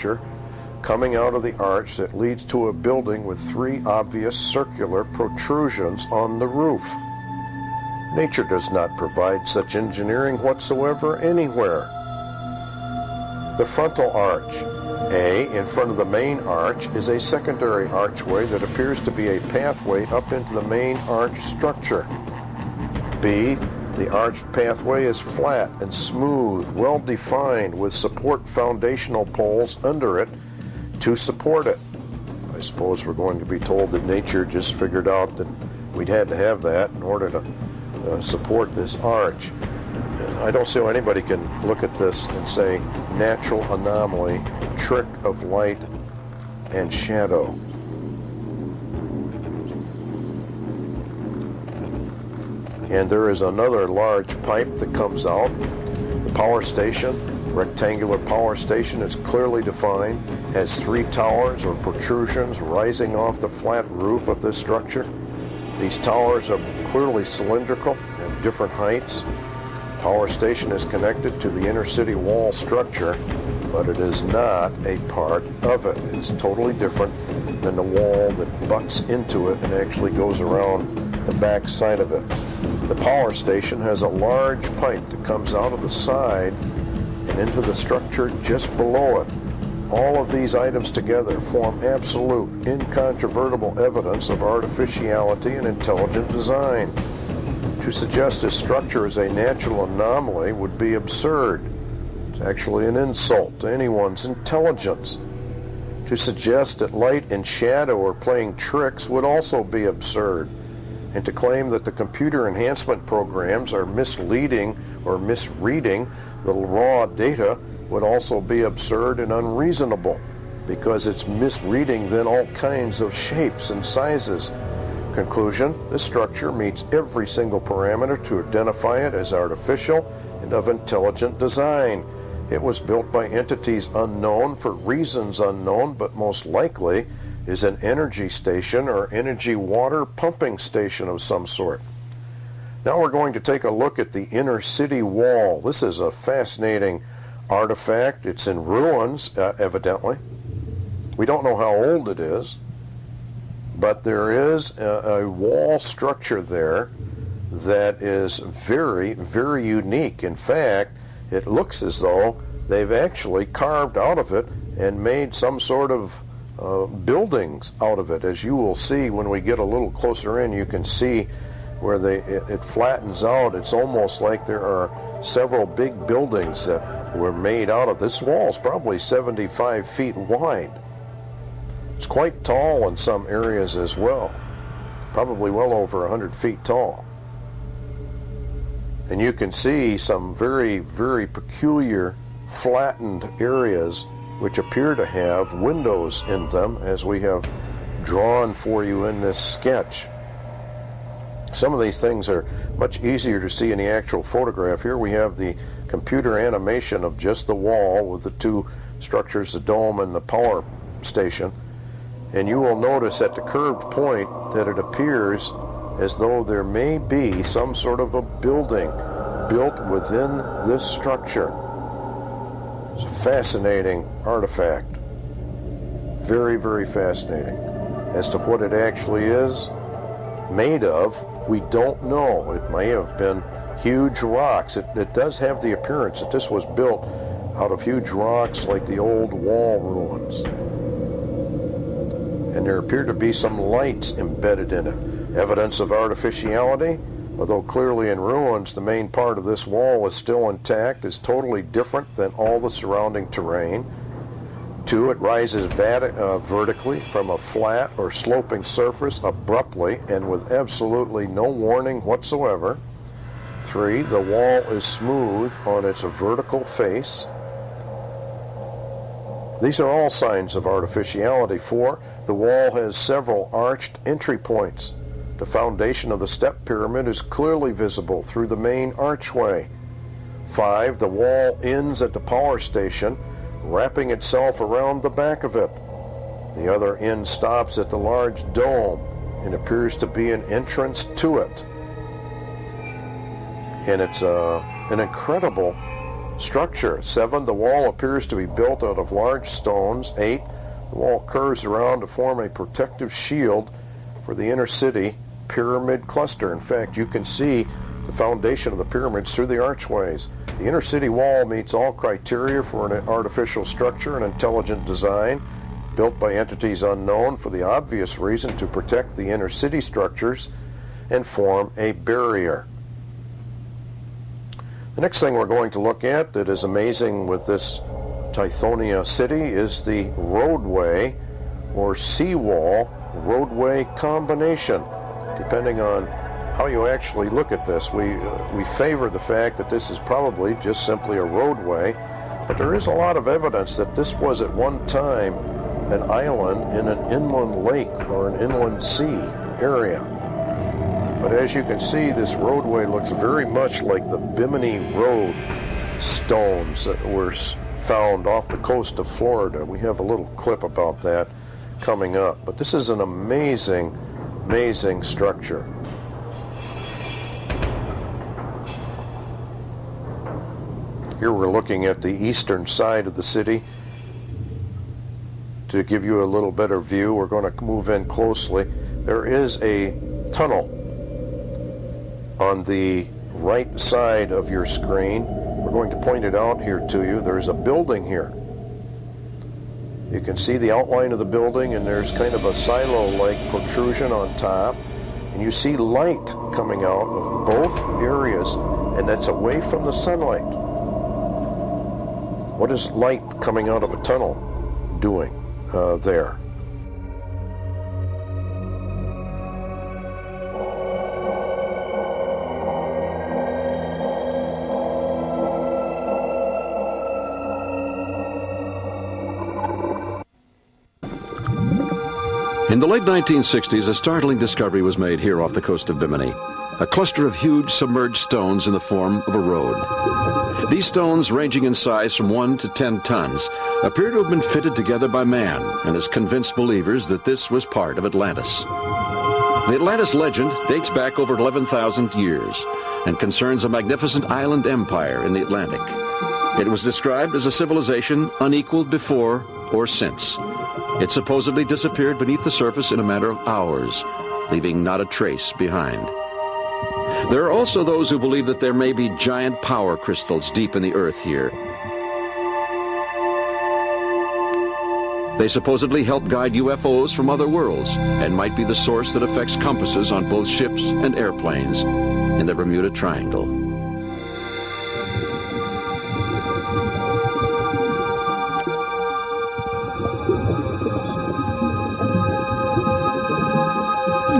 structure coming out of the arch that leads to a building with 3 obvious circular protrusions on the roof. Nature does not provide such engineering whatsoever anywhere. The frontal arch. A, in front of the main arch, is a secondary archway that appears to be a pathway up into the main arch structure. B, the arched pathway is flat and smooth, well defined, with support foundational poles under it to support it. I suppose we're going to be told that nature just figured out that we'd had to have that in order to support this arch. I don't see how anybody can look at this and say natural anomaly, trick of light and shadow. And there is another large pipe that comes out. The power station, rectangular power station, is clearly defined, has 3 towers or protrusions rising off the flat roof of this structure. These towers are clearly cylindrical and different heights. Power station is connected to the inner city wall structure, but it is not a part of it. It's totally different than the wall that butts into it and actually goes around the back side of it. The power station has a large pipe that comes out of the side and into the structure just below it. All of these items together form absolute, incontrovertible evidence of artificiality and intelligent design. To suggest this structure is a natural anomaly would be absurd. It's actually an insult to anyone's intelligence. To suggest that light and shadow are playing tricks would also be absurd. And to claim that the computer enhancement programs are misleading or misreading the raw data would also be absurd and unreasonable, because it's misreading then all kinds of shapes and sizes. Conclusion: this structure meets every single parameter to identify it as artificial and of intelligent design. It was built by entities unknown for reasons unknown, but most likely is an energy station or energy water pumping station of some sort. Now we're going to take a look at the inner city wall. This is a fascinating artifact. It's in ruins, evidently. We don't know how old it is, but there is a wall structure there that is very, very unique. In fact, it looks as though they've actually carved out of it and made some sort of buildings out of it. As you will see when we get a little closer in, you can see where it flattens out. It's almost like there are several big buildings that were made out of this wall. It's probably 75 feet wide. It's quite tall in some areas as well, probably well over 100 feet tall. And you can see some very, very peculiar flattened areas which appear to have windows in them, as we have drawn for you in this sketch. Some of these things are much easier to see in the actual photograph. Here we have the computer animation of just the wall with the 2 structures, the dome and the power station. And you will notice at the curved point that it appears as though there may be some sort of a building built within this structure. It's a fascinating artifact. Very, very fascinating. As to what it actually is made of, we don't know. It may have been huge rocks. It does have the appearance that this was built out of huge rocks like the old wall ruins. And there appear to be some lights embedded in it. Evidence of artificiality? Although clearly in ruins, the main part of this wall is still intact, is totally different than all the surrounding terrain. 2, it rises vertically from a flat or sloping surface abruptly and with absolutely no warning whatsoever. 3, the wall is smooth on its vertical face. These are all signs of artificiality. 4, the wall has several arched entry points. The foundation of the step pyramid is clearly visible through the main archway. 5, the wall ends at the power station, wrapping itself around the back of it. The other end stops at the large dome and appears to be an entrance to it. And it's an incredible structure. 7, the wall appears to be built out of large stones. 8, the wall curves around to form a protective shield for the inner city pyramid cluster. In fact, you can see the foundation of the pyramids through the archways. The inner city wall meets all criteria for an artificial structure and intelligent design, built by entities unknown for the obvious reason to protect the inner city structures and form a barrier. The next thing we're going to look at that is amazing with this Tithonia city is the roadway or seawall roadway combination. Depending on how you actually look at this, we favor the fact that this is probably just simply a roadway, but there is a lot of evidence that this was at one time an island in an inland lake or an inland sea area. But as you can see, this roadway looks very much like the Bimini Road stones that were found off the coast of Florida. We have a little clip about that coming up. But this is an amazing, amazing structure. Here we're looking at the eastern side of the city. To give you a little better view, we're going to move in closely. There is a tunnel on the right side of your screen. We're going to point it out here to you. There's a building here. You can see the outline of the building, and there's kind of a silo-like protrusion on top. And you see light coming out of both areas, and that's away from the sunlight. What is light coming out of a tunnel doing there? In the late 1960s, a startling discovery was made here off the coast of Bimini. A cluster of huge submerged stones in the form of a road. These stones, ranging in size from 1 to 10 tons, appear to have been fitted together by man and has convinced believers that this was part of Atlantis. The Atlantis legend dates back over 11,000 years and concerns a magnificent island empire in the Atlantic. It was described as a civilization unequaled before or since. It supposedly disappeared beneath the surface in a matter of hours, leaving not a trace behind. There are also those who believe that there may be giant power crystals deep in the earth here. They supposedly help guide UFOs from other worlds and might be the source that affects compasses on both ships and airplanes in the Bermuda Triangle.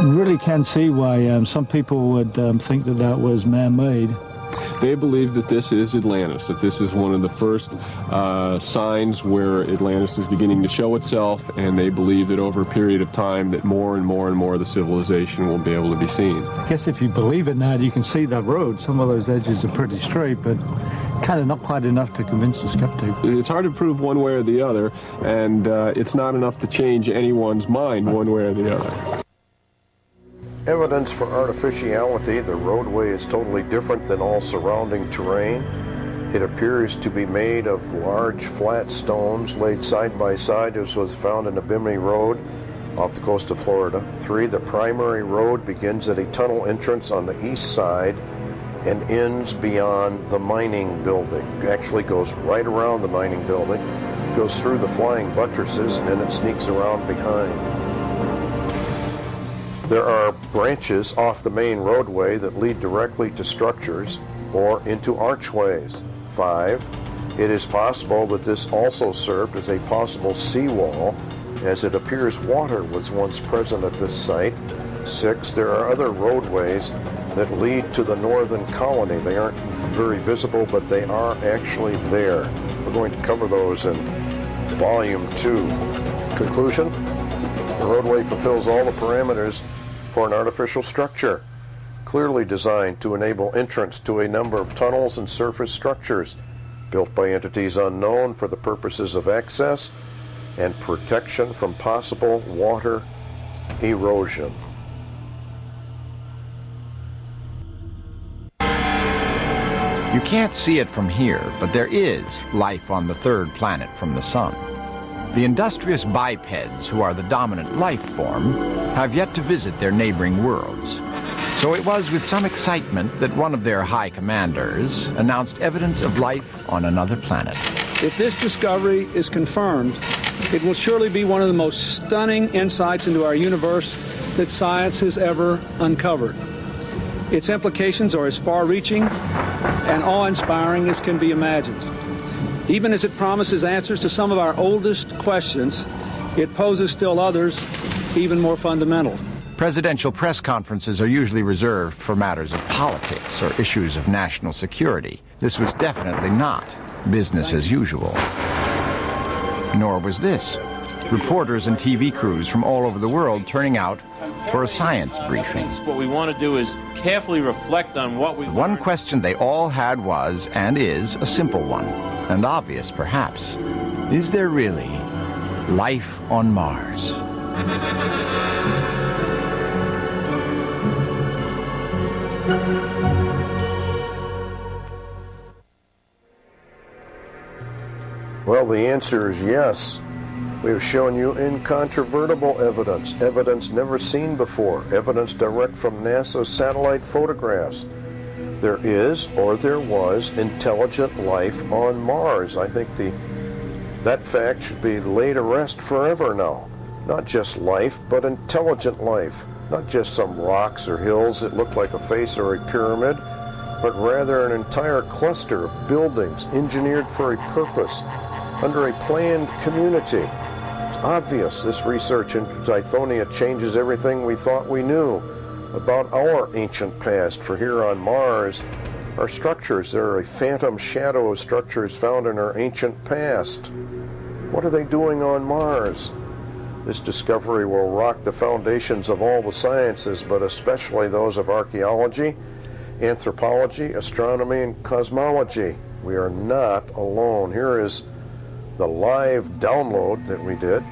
Really can see why some people would think that that was man-made. They believe that this is Atlantis, that this is one of the first signs where Atlantis is beginning to show itself, and they believe that over a period of time that more and more and more of the civilization will be able to be seen. I guess if you believe it now, you can see the road. Some of those edges are pretty straight, but kind of not quite enough to convince the skeptic. It's hard to prove one way or the other, and it's not enough to change anyone's mind one way or the other. Evidence for artificiality. The roadway is totally different than all surrounding terrain. It appears to be made of large flat stones laid side by side, as was found in the Bimini Road off the coast of Florida. 3, the primary road begins at a tunnel entrance on the east side and ends beyond the mining building. It actually goes right around the mining building, goes through the flying buttresses, and then it sneaks around behind. There are branches off the main roadway that lead directly to structures or into archways. 5, it is possible that this also served as a possible seawall, as it appears water was once present at this site. 6, there are other roadways that lead to the northern colony. They aren't very visible, but they are actually there. We're going to cover those in Volume 2. Conclusion: the roadway fulfills all the parameters for an artificial structure, clearly designed to enable entrance to a number of tunnels and surface structures built by entities unknown for the purposes of access and protection from possible water erosion. You can't see it from here, but there is life on the third planet from the sun. The industrious bipeds, who are the dominant life form, have yet to visit their neighboring worlds. So it was with some excitement that one of their high commanders announced evidence of life on another planet. If this discovery is confirmed, it will surely be one of the most stunning insights into our universe that science has ever uncovered. Its implications are as far-reaching and awe-inspiring as can be imagined. Even as it promises answers to some of our oldest questions, it poses still others even more fundamental. Presidential press conferences are usually reserved for matters of politics or issues of national security. This was definitely not business as usual. Nor was this. Reporters and TV crews from all over the world turning out for a science briefing. What we want to do is carefully reflect on what we learned. One question they all had was, and is, a simple one, and obvious perhaps. Is there really life on Mars? Well, the answer is yes. We have shown you incontrovertible evidence, evidence never seen before, evidence direct from NASA's satellite photographs. There is, or there was, intelligent life on Mars. I think that fact should be laid to rest forever now. Not just life, but intelligent life. Not just some rocks or hills that look like a face or a pyramid, but rather an entire cluster of buildings engineered for a purpose, under a planned community. It's obvious this research in Tithonia changes everything we thought we knew about our ancient past. For here on Mars, our structures, they're a phantom shadow of structures found in our ancient past. What are they doing on Mars? This discovery will rock the foundations of all the sciences, but especially those of archaeology, anthropology, astronomy, and cosmology. We are not alone. Here is the live download that we did